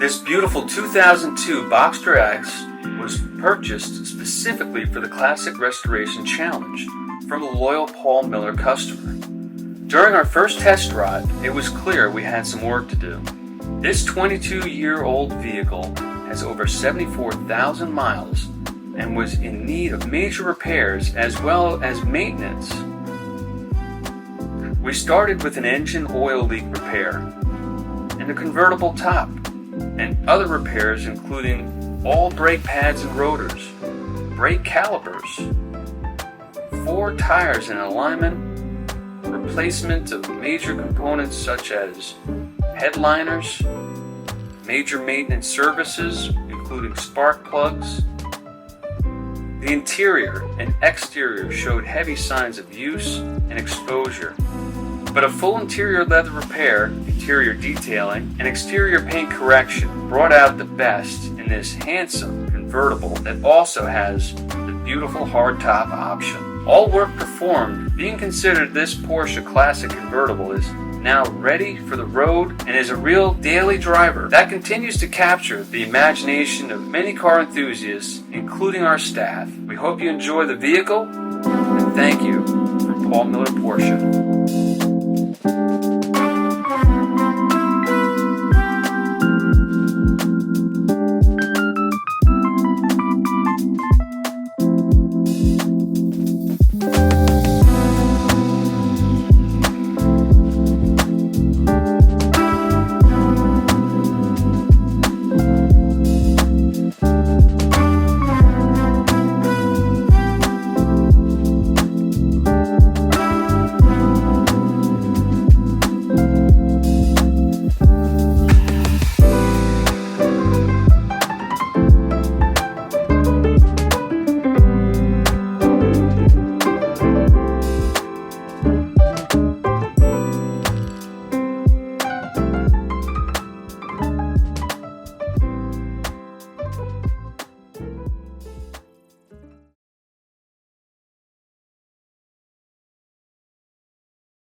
This beautiful 2002 Boxster S was purchased specifically for the Classic Restoration Challenge from a loyal Paul Miller customer. During our first test drive, it was clear we had some work to do. This 22-year-old vehicle has over 74,000 miles and was in need of major repairs as well as maintenance. We started with an engine oil leak repair and a convertible top, and other repairs including all brake pads and rotors, brake calipers, 4 tires in alignment, replacement of major components such as headliners, major maintenance services including spark plugs. The interior and exterior showed heavy signs of use and exposure, but a full interior leather repair, interior detailing, and exterior paint correction brought out the best in this handsome convertible that also has the beautiful hardtop option. All work performed, being considered this Porsche Classic Convertible is now ready for the road and is a real daily driver that continues to capture the imagination of many car enthusiasts, including our staff. We hope you enjoy the vehicle, and thank you from Paul Miller Porsche.